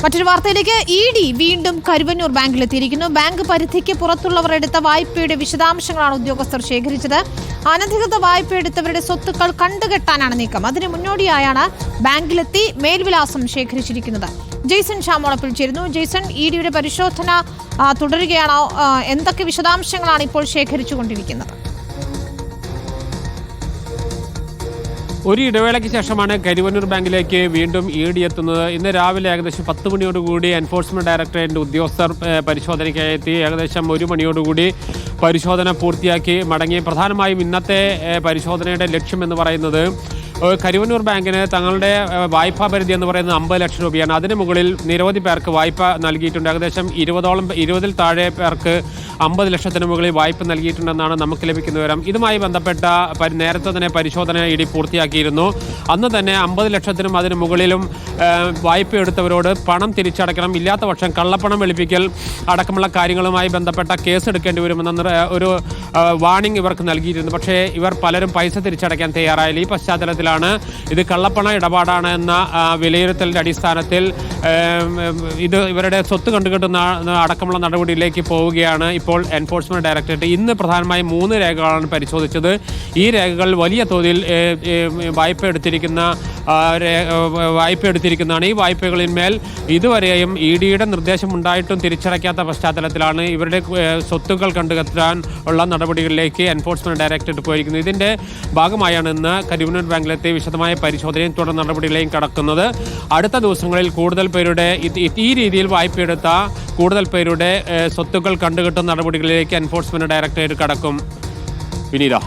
മറ്റൊരു വാർത്തയിലേക്ക് ഇഡി വീണ്ടും കരുവന്നൂർ ബാങ്കിലെത്തിയിരിക്കുന്നു. ബാങ്ക് പരിധിക്ക് പുറത്തുള്ളവർ എടുത്ത വായ്പയുടെ വിശദാംശങ്ങളാണ് ഉദ്യോഗസ്ഥർ ശേഖരിച്ചത്. അനധികൃത വായ്പ എടുത്തവരുടെ സ്വത്തുക്കൾ കണ്ടുകെട്ടാനാണ് നീക്കം. അതിന് മുന്നോടിയായാണ് ബാങ്കിലെത്തി മേൽവിലാസം ശേഖരിച്ചിരിക്കുന്നത്. ജെയ്സൺ ഷാമോളപ്പിൽ ചേരുന്നു. ജെയ്സൺ, ഇഡിയുടെ പരിശോധന തുടരുകയാണോ? എന്തൊക്കെ വിശദാംശങ്ങളാണ് ഇപ്പോൾ ശേഖരിച്ചുകൊണ്ടിരിക്കുന്നത്? ഒരു ഇടവേളയ്ക്ക് ശേഷമാണ് കരുവന്നൂർ ബാങ്കിലേക്ക് വീണ്ടും ഇഡി എത്തുന്നത്. ഇന്ന് രാവിലെ ഏകദേശം 10 മണിയോടുകൂടി എൻഫോഴ്സ്മെന്റ് ഡയറക്ടറേറ്റിന്റെ ഉദ്യോഗസ്ഥർ പരിശോധനയ്ക്കായി എത്തി. ഏകദേശം 1 മണിയോടുകൂടി പരിശോധന പൂർത്തിയാക്കി മടങ്ങി. പ്രധാനമായും ഇന്നത്തെ പരിശോധനയുടെ ലക്ഷ്യം എന്ന് പറയുന്നത് കരുവന്നൂർ ബാങ്കിന് തങ്ങളുടെ വായ്പാ പരിധി എന്ന് പറയുന്നത് 50 ലക്ഷം രൂപയാണ്. അതിന് മുകളിൽ നിരവധി പേർക്ക് വായ്പ നൽകിയിട്ടുണ്ട്. ഏകദേശം 20ൽ താഴെ പേർക്ക് 50 ലക്ഷത്തിന് മുകളിൽ വായ്പ നൽകിയിട്ടുണ്ടെന്നാണ് നമുക്ക് ലഭിക്കുന്ന വിവരം. ഇതുമായി ബന്ധപ്പെട്ട നേരത്തെ തന്നെ പരിശോധന ഇഡി പൂർത്തിയാക്കിയിരുന്നു. അന്ന് തന്നെ 50 ലക്ഷത്തിനും അതിന് മുകളിലും വായ്പ എടുത്തവരോട് പണം തിരിച്ചടയ്ക്കണം, ഇല്ലാത്ത പക്ഷം കള്ളപ്പണം വെളുപ്പിക്കൽ അടക്കമുള്ള കാര്യങ്ങളുമായി ബന്ധപ്പെട്ട കേസ് എടുക്കേണ്ടി വരുമെന്ന ഒരു വാർണിംഗ് ഇവർക്ക് നൽകിയിരുന്നു. പക്ഷേ ഇവർ പലരും പൈസ തിരിച്ചടയ്ക്കാൻ തയ്യാറായില്ല. ഈ പശ്ചാത്തലത്തിൽ ഇത് കള്ളപ്പണ ഇടപാടാണ് എന്ന വിലയിരുത്തലിന്റെ അടിസ്ഥാനത്തിൽ ഇത് ഇവരുടെ സ്വത്ത് കണ്ടുകെട്ടുന്ന അടക്കമുള്ള നടപടിയിലേക്ക് പോവുകയാണ് ഇപ്പോൾ എൻഫോഴ്സ്മെന്റ് ഡയറക്ടറേറ്റ്. ഇന്ന് പ്രധാനമായും 3 രേഖകളാണ് പരിശോധിച്ചത്. ഈ രേഖകൾ വലിയ തോതിൽ വായ്പ എടുത്തിരിക്കുന്നതാണ്. ഈ വായ്പകളിന്മേൽ ഇതുവരെയും ഇഡിയുടെ നിർദ്ദേശം ഉണ്ടായിട്ടും തിരിച്ചടയ്ക്കാത്ത പശ്ചാത്തലത്തിലാണ് ഇവരുടെ സ്വത്തുക്കൾ കണ്ടുകെട്ടാൻ ഉള്ള നടപടികളിലേക്ക് എൻഫോഴ്സ്മെന്റ് ഡയറക്ടറേറ്റ് പോയിരിക്കുന്നത്. ഇതിന്റെ ഭാഗമായാണ് ഇന്ന് കരുവന്നൂർ ബാങ്കിലെത്തി വിശദമായ പരിശോധനയും തുടർ നടപടികളെയും കടക്കുന്നത്. അടുത്ത ദിവസങ്ങളിൽ കൂടുതൽ പേരുടെ ഈ രീതിയിൽ വായ്പയെടുത്ത കൂടുതൽ പേരുടെ സ്വത്തുക്കൾ കണ്ടുകെട്ടുന്ന നടപടികളിലേക്ക് എൻഫോഴ്സ്മെന്റ് ഡയറക്ടറേറ്റ് കടക്കും. വിനീത.